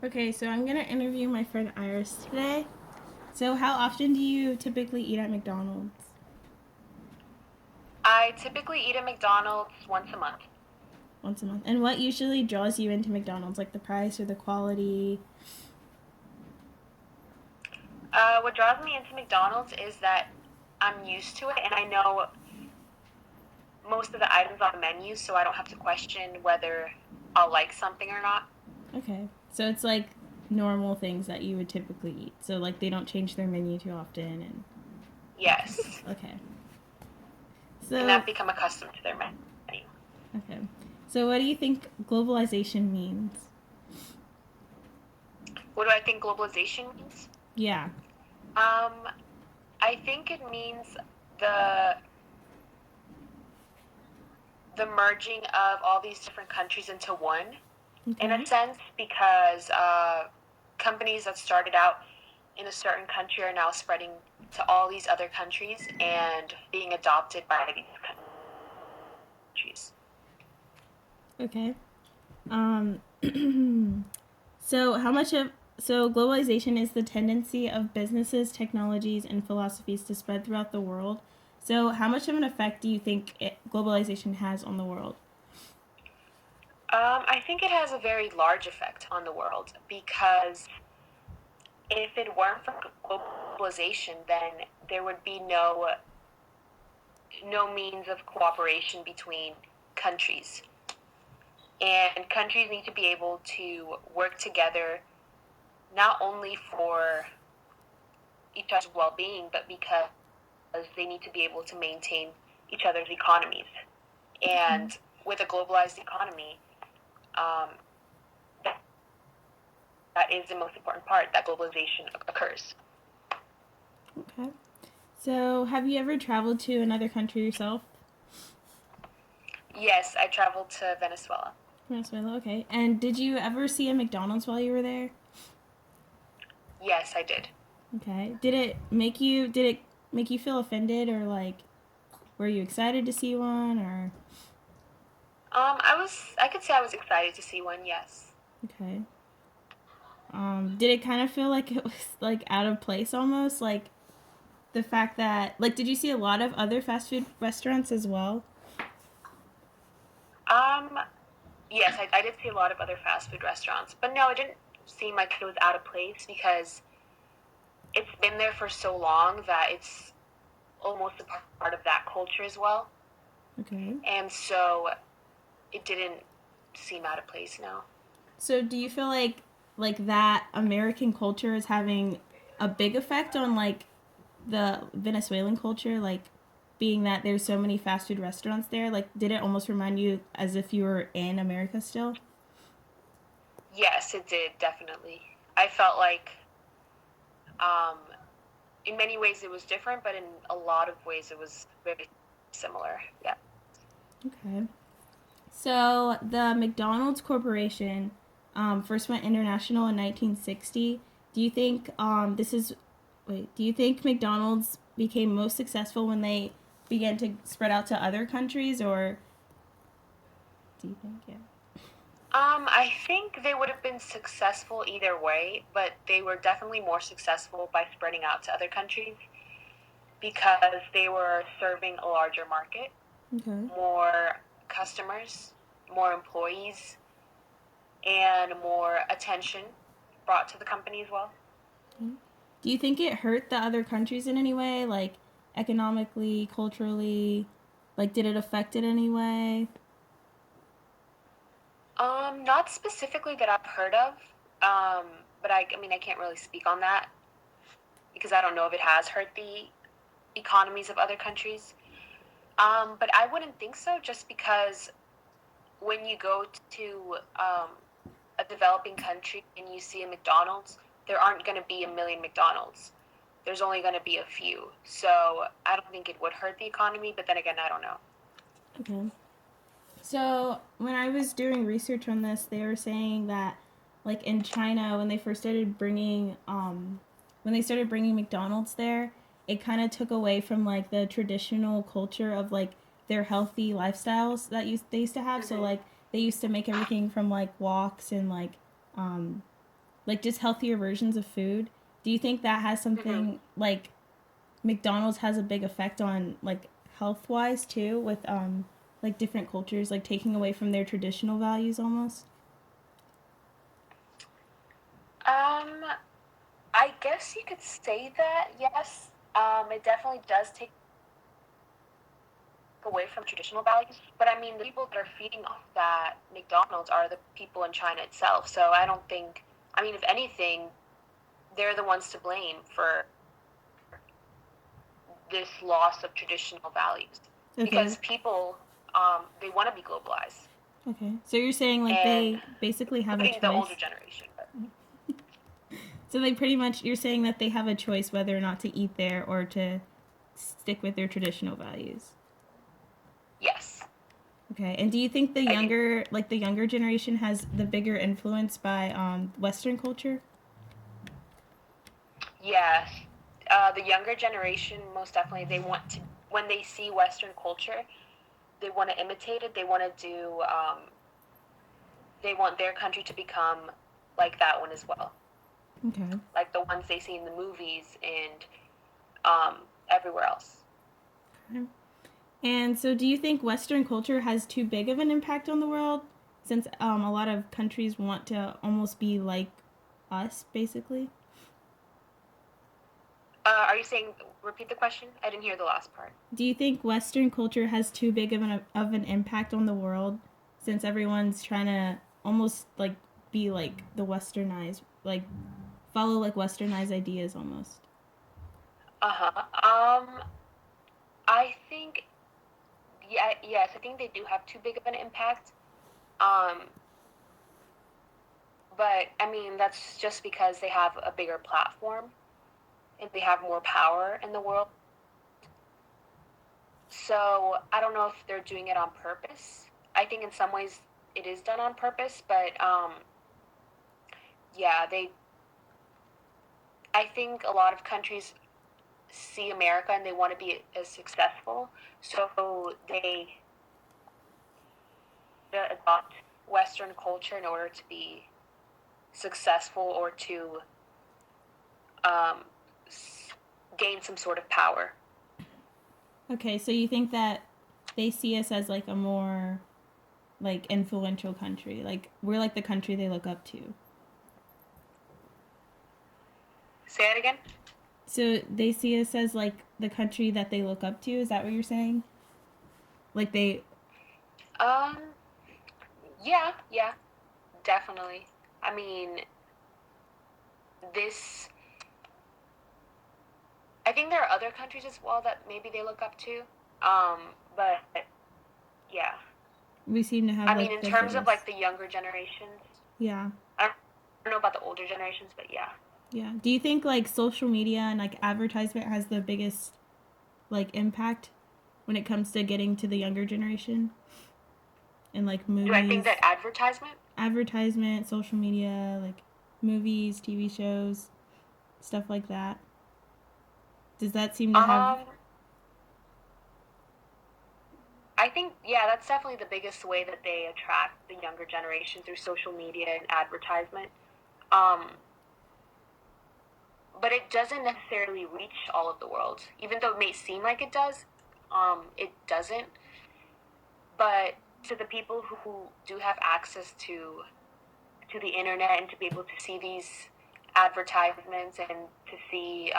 Okay, so I'm gonna interview my friend Iris today. So, how often do you typically eat at McDonald's? I typically eat at McDonald's once a month. Once a month. And what usually draws you into McDonald's, like the price or the quality? What draws me into McDonald's is that I'm used to it and I know most of the items on the menu, so I don't have to question whether I'll like something or not. Okay, so it's like normal things that you would typically eat. So, like they don't change their menu too often, and Yes, okay. and So, I've become accustomed to their menu. okay. So, what do you think globalization means? What do I think globalization means? Yeah. Um, I think it means the the merging of all these different countries into one, in a Okay. sense, because companies that started out in a certain country are now spreading to all these other countries and being adopted by these countries. Okay. Um. So, how much of globalization is the tendency of businesses, technologies, and philosophies to spread throughout the world. So, how much of an effect do you think globalization has on the world? I think it has a very large effect on the world because if it weren't for globalization, then there would be no means of cooperation between countries. And countries need to be able to work together not only for each other's well-being, but because they need to be able to maintain each other's economies. Okay. And with a globalized economy, um, that is the most important part that globalization occurs. Okay. So, have you ever traveled to another country yourself? Yes, I traveled to Venezuela. Venezuela. Okay. And did you ever see a McDonald's while you were there? Yes, I did. Okay. Did it make you feel offended, or like were you excited to see one, or I could say I was excited to see one. Yes. okay. Did it kind of feel like it was like out of place almost? Like the fact that like did you see a lot of other fast food restaurants as well? Um, yes, I did see a lot of other fast food restaurants, but no, it didn't seem like it was out of place because it's been there for so long that it's almost a part of that culture as well. Okay. And so it didn't seem out of place, no. So do you feel like that American culture is having a big effect on like the Venezuelan culture, like being that there's so many fast food restaurants there? Like did it almost remind you as if you were in America still? Yes, it did, definitely. I felt like um, in many ways it was different, but in a lot of ways it was very similar. Yeah. Okay. So the McDonald's Corporation first went international in 1960. Do you think this is wait? Do you think McDonald's became most successful when they began to spread out to other countries, or do you think yeah? I think they would have been successful either way, but they were definitely more successful by spreading out to other countries because they were serving a larger market, Okay. more customers, more employees, and more attention brought to the company as well. Do you think it hurt the other countries in any way, like economically, culturally? Like, did it affect it any way? Not specifically that I've heard of, but I mean, I can't really speak on that because I don't know if it has hurt the economies of other countries. But I wouldn't think so, just because when you go to a developing country and you see a McDonald's, there aren't going to be a million McDonald's. There's only going to be a few. So I don't think it would hurt the economy, but then again, I don't know. Okay. So when I was doing research on this, they were saying that, like in China, when they started bringing McDonald's there, it kind of took away from like the traditional culture of like their healthy lifestyles that they used to have. So Mm-hmm. like they used to make everything from like walks and like um, like just healthier versions of food. Do you think that has Mm-hmm. something like McDonald's has a big effect on like health wise too with like different cultures like taking away from their traditional values almost? Um, I guess you could say that, yes. It definitely does take away from traditional values. But I mean, the people that are feeding off that McDonald's are the people in China itself. So I don't think, I mean, if anything, they're the ones to blame for this loss of traditional values Okay. because people, they want to be globalized, Okay. So you're saying like and they basically have a including the older choice. generation. But So they pretty much you're saying that they have a choice whether or not to eat there or to stick with their traditional values. yes, Okay. And do you think I do. the younger generation has the bigger influence by Western culture? Yes, the younger generation most definitely they want to when they see Western culture, they want to imitate it. They want to do. They want their country to become like that one as well, Okay. like the ones they see in the movies and everywhere else. And so, do you think Western culture has too big of an impact on the world? Since a lot of countries want to almost be like us, basically. Are you saying? Repeat the question. I didn't hear the last part. Do you think Western culture has too big of an impact on the world? Since everyone's trying to almost like be like the westernized, like follow like westernized ideas almost. Uh huh. I think yeah, yes, I think they do have too big of an impact. Um, but I mean that's just because they have a bigger platform and they have more power in the world. So I don't know if they're doing it on purpose. I think in some ways it is done on purpose, but yeah, they. I think a lot of countries see America and they want to be as successful, so they adopt Western culture in order to be successful or to um, gain some sort of power. Okay, so you think that they see us as like a more like influential country, like we're like the country they look up to. Say it again. So they see us as like the country that they look up to. Is that what you're saying? Like they. Um, yeah, yeah, definitely. I mean, this. I think there are other countries as well that maybe they look up to. But yeah, We seem to have I mean, like in the terms of biggest. like the younger generations, Yeah. I don't know about the older generations, but yeah. Yeah. Do you think like social media and like advertisement has the biggest like impact when it comes to getting to the younger generation? And like Do I think movies, that advertisement? advertisement, social media, like movies, TV shows, stuff like that. Does that seem to have. Um, I think yeah, that's definitely the biggest way that they attract the younger generation through social media and advertisement. Um, but it doesn't necessarily reach all of the world, even though it may seem like it does. It doesn't. But to the people who do have access to the internet and to be able to see these advertisements and to see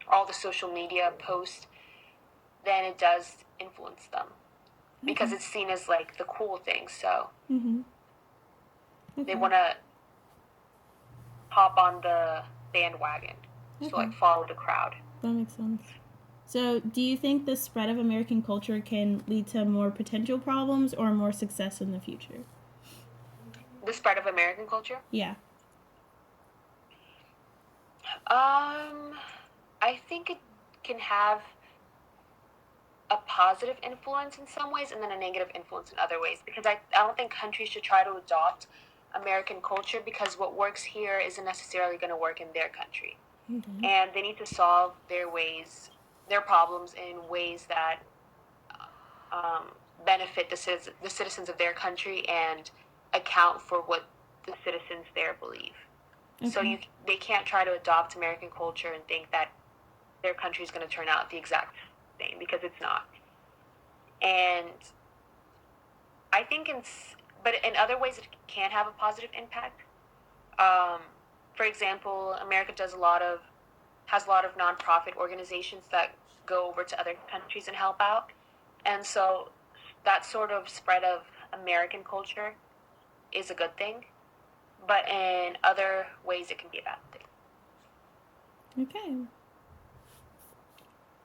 all the social media posts, then it does influence them because Okay. it's seen as like the cool thing. So Mm-hmm. they Okay. want to hop on the bandwagon, so Okay. like follow the crowd. That makes sense. So, do you think the spread of American culture can lead to more potential problems or more success in the future? The spread of American culture. Yeah. Um, I think it can have a positive influence in some ways and then a negative influence in other ways because I don't think countries should try to adopt American culture because what works here isn't necessarily going to work in their country. Okay. And they need to solve their problems in ways that um, benefit the citizens of their country and account for what the citizens there believe. So Okay. they can't try to adopt American culture and think that their country is going to turn out the exact same, because it's not. And I think but in other ways it can have a positive impact. Um, for example, America has a lot of nonprofit organizations that go over to other countries and help out, and so that sort of spread of American culture is a good thing. But in other ways, it can be a bad thing. Okay.